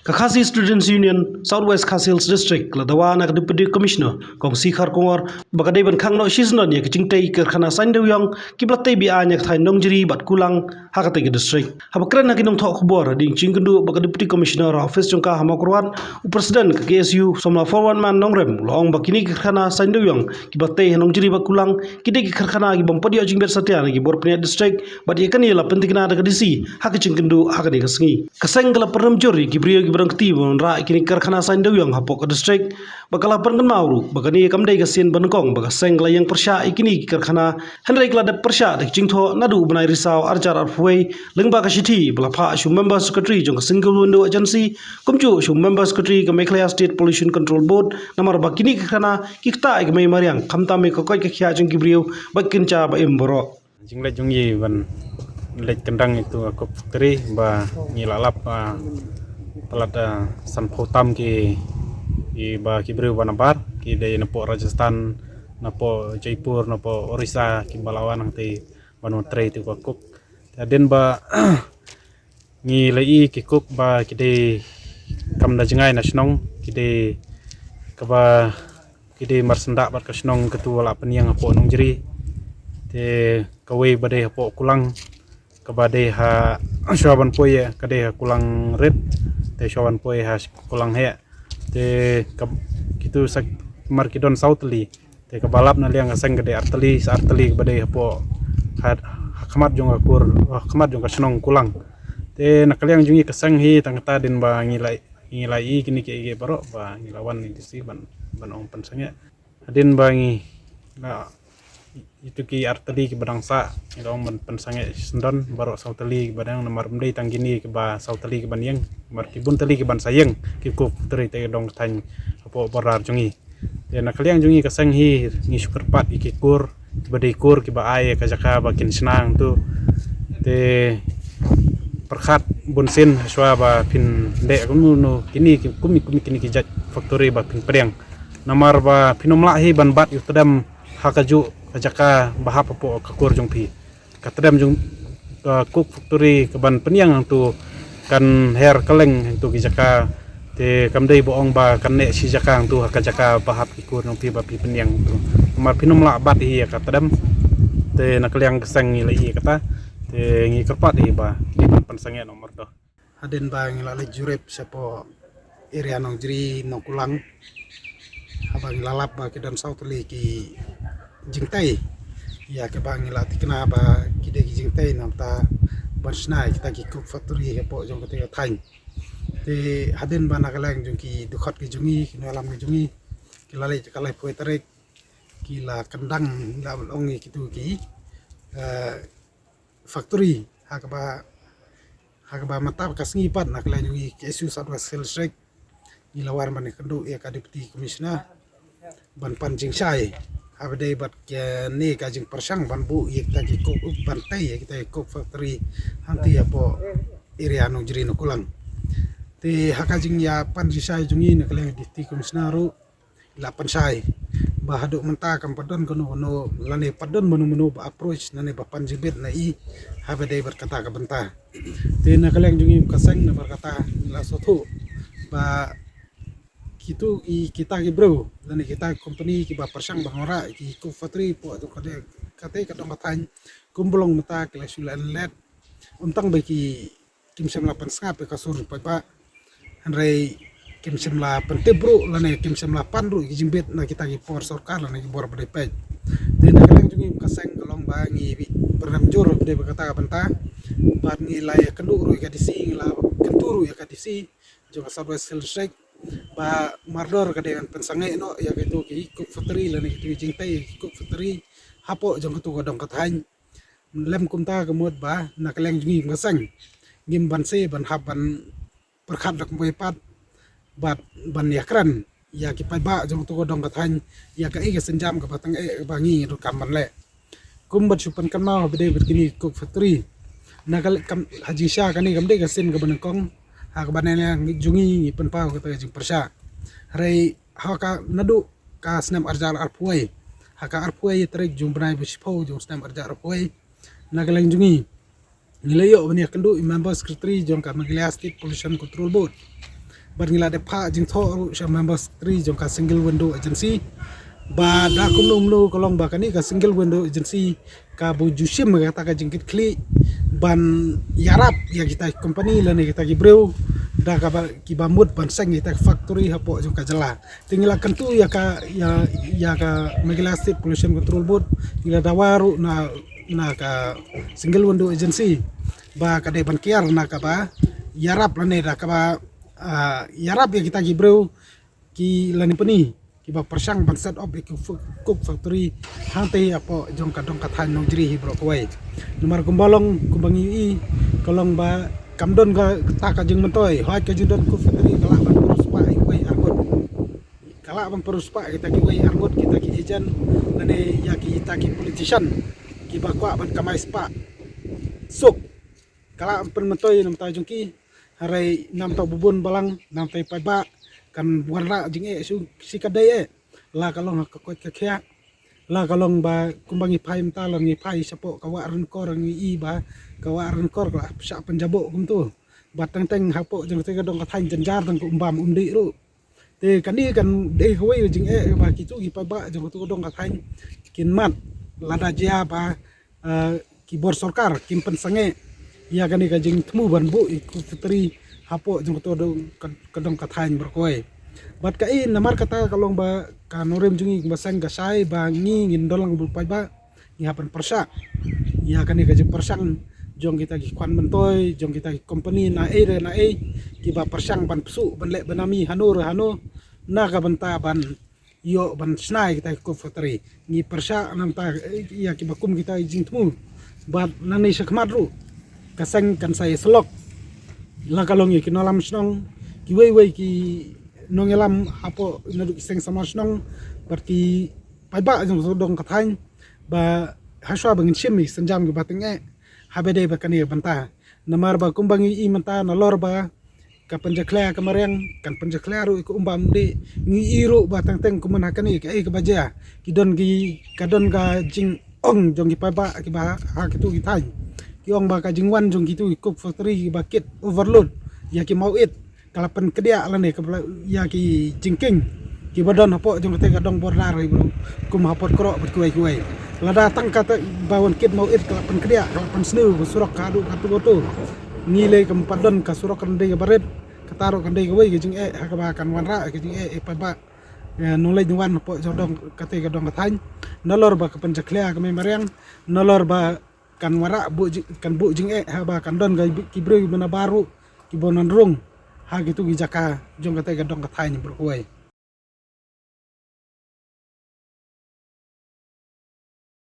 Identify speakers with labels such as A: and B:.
A: Kakasi Students Union, Southwest Khasi District, Ladawana Deputy Commissioner, Kong Sikhar Kongor, Bakadeban Kangno Shiznon, Yakingtay, Kirkana Sando Young, Kiblate bi Anyak Thai Nongjiri, Bat Kulang, Hakategi District. Habakran Nakinong Tokbor, Ding Chingundu, Baka Deputy Commissioner, Office Junka Hamakruan, President KSU, Somla Forward Man Nongrem, Long Bakini Kirkana Sando Young, Kibate Nongjiri Bakulang, Kideki Kirkana, Gibompodio Jimber Satiana, Giborpnia District, but Yakani La Pentikana Disi, Hakachingundu, Hakadekasngi. Kasengala Permjori, Gibrio Gibrangti, Ra Kini Kirkana Sando Young, Hapok District, Bakala Pergan Mauru, Bakani Kamde Gasin Bankong, Bakasengla Yang Persha, Ikini Kirkana, Henry Glad Persha, the Jingto, Nadu, Bunai Risau, Arjar Arfway, Lingbakashiti, Balapa, Shum Member Secretary, Jong Single Window Agency, Kumju, Shum Member Secretary, Kameklaya State Pollution Control Board, Namar Bakini Kirkana, Kikta, Igmay Mariang, Kamtame Kokoi Kia Jung Gibrio, Bakincha, Imboro.
B: Jinglet jungi ban lek kendang itu aku factory ba ngilalap pelat sanpotam ki ba kibriu banabar ki de napo Rajasthan napo Jaipur napo Orissa ki balawan nanti banu tre itu kok den ba ngilai ki kok ba ki de kamda jengai nasionong ki de kaba ki de marsenda bat kasnong ketua la peniang apo nong jeri te kawai badai hapo kulang kabadai ha syawan poye kadai ha kulang red te syawan poye ha kulang he te kitu sak markidon southly te kabalap na liang aseng gede arteli badai hapo khamat jong akur khamat jong kasnong kulang te nakaliang jungi kasang hi tangta din ba ngilai kini ke baro ba ngilawan ni si ban ong pensangnya adin ba ngi na itu ki arteli ki badangsa ilong pensange sendon baru sauteli ki badang nomor mdei tanggini ki ba sauteli ki banyeng mar ki bunteli ki ban sayeng ki ku teri te dong tan apo borar jungi ya nakaliang jungi kasang hi ngi syukurpat iki kur badai kur ki ba ai ka jaka ba kin senang tu te perkhat bunsin swa ba pin de kunu kini ki kumi kini ki jat factory ba pin pedang nomor ba pinomla hi ban bat yu tedam hakaju kajaka bahap apo kakur jong pi katadam jong cook factory keban peniang tu kan hair keleng tu kijaka te kamdei boong ba kanne si jaka tu kajaka bahap kikur jong pi bapi peniang tu mar pinum la bat hi katadam te nakliang kesang ngi kata te ngi kerpat hi ba pensange nomor do
C: aden ba ngi la jurep sepo area nong jeri nong kulang abang lalap ba kidan sautli ki jingtai ya ke bang ilati kena ba kide ki jingtai namta barsnai kita ki cook factory hepo jong kete thain te haden ba nagalang jong ki dukhat ki jungi ki nalam ki jungi ki lalai kalai poi tarik ki la kendang la ongi kitu ki factory hakba mata kasngi pat nagalang jungi KSU Southwest District ni lawar man kendu ya ka deputy commissioner ban panjing sai abadai bat ne kajing persang banbu yek tagi kok bantai kita kok factory hanti apo area no jeri no kulang te hakajing ya panjisai jungi ne kale diti komisnaru la pansai bahadu menta kam padon kono lane padon menu ba approach nane ba panjibet na i abadai berkata ka benta te ne kale jungi kaseng ne berkata la sotu ba itu kita ki bro dan kita company ki ba persang bangora ki ku factory po to kate kadang matany kumblong mata kila sulan let untang bagi kim semla pensanga pe kasur pa hanrei kim semla pente bro lane kim semla panru ki jimbet na kita ki por sarkar lane ki bor bade pej den kalang jungi kaseng kolong ba ngi bernam jor bade kata benta bat ngi lay kenduru ka disi la kenturu ya ka disi juga Southwest District ba mardor kadean pensangai no ya gitu ki cook factory lani gitu jingtai cook factory hapo jong tu godong kathain lem kumta kemud ba nakaleng jungi ngasang ngim banse ban haban perkhat dak pat bat ban yakran ya ki pai ba jong tu godong kathain ya ka ege senjam ka batang bangi ru kamban le kumbat supan kan mau bede berkini cook factory nakal kam haji sha kani gamde gasin ka banengkong hak banana jungi penpau kata jing persya rei haka nadu ka snam arjar arpuai haka arpuai trek jumbrai bispo jong snam arjar arpuai nagalang jungi nilayo bani kendu member secretary jong ka Meghalaya State Pollution Control Board ngila de pha jing tho ru sha members 3 jong ka single window agency ba da kum lu kolong ba kani ka single window agency ka bu jusim ka ta ka jingkit kli ban yarap ya kita company la ne kita gibreu da ka ba ki ba mut ban sang kita factory hapo jong ka jala tingila kantu ya ka Meghalaya State Pollution Control Board ila dawaru na ka single window agency ba ka de ban kiar na ka ba yarap la ne da ka ba yarap ya kita gibreu ki la ni pani kiba persang ban set up cook factory hantai apa jong ka than nong jri hi bro koi nomor kumbalong kumbangi i kolong ba kamdon ka ta ka jeng mentoi hoi ka judon cook factory kala ban peruspa i wei argot kala ban peruspa kita ki wei argot kita ki ejen nane ya kita ki politician kiba kwa ban kamai spa suk kala ban mentoi nam ta jong ki harai nam ta bubun balang nam tai pai ba kan warna jing su sikadai la kalong ka kot ka kya la kalong ba kumbangi pai mta la ngi pai sapo kawaran kor ngi i ba kawaran kor ka sa penjabo kum tu batang teng hapo jeng te kadong ka thain janjar tang umbam umdi ru te kani kan de koi jing ba ki tu gi pa ba jeng tu kadong ka thain kin mat lada jia ba ki bor sarkar kim pen sange ya kani ka jing tmu ban bu ku fitri hapo jong to kadong kathain berkoi bat kai namar kata kalong ba kanorem jungi basang gasai ba ngi ngindolang bulpai ba ni hapan persa ya kani ka jeng persang jong kita ki kwan mentoi jong kita ki company na ki ba persang ban psu ban le banami hanu na ka banta ban yo ban snai kita ko factory ni persa nam ta ya ki bakum kita jing tmu bat nani sakmat ru kasang kan saya selok la kalong ki nolam snong ki wei ki nongelam hapo naduk seng sama snong berarti pai ba jong dong kathain ba haswa bangin chimi senjam ki bateng habede ba kani banta namar ba kumbangi i manta na lor ba ka penjakla kamareng kan penjakla ru ku umbam di ngi iru ba teng kuman hakani ki ka baja ki don ki kadon ka jing ong jong ki pai ba ki ba ha ki tu ki thai ki ong ba ka jingwan jong gitu cook factory ki bakit overload ya ki mau it kalapan kedia ala ne ya ki jingking ki badon hapo jong te kadong borlar bro kum hapot krok bet kuai lada tang kata bawon kit mau it kalapan kedia kalapan snu surak kadu katu goto ngile kem padon ka surak kan de baret kataro kan de wei ki jing hakaba kan wanra ki jing pa ba nolai wan hapo jodong kate kadong kathain nolor ba ka penjaklia ka memariang nolor ba kan wara bu jing haba kan don ga kibre bana baru ki bonon rung ha gitu gi jaka jong kate gadong kathain bro koi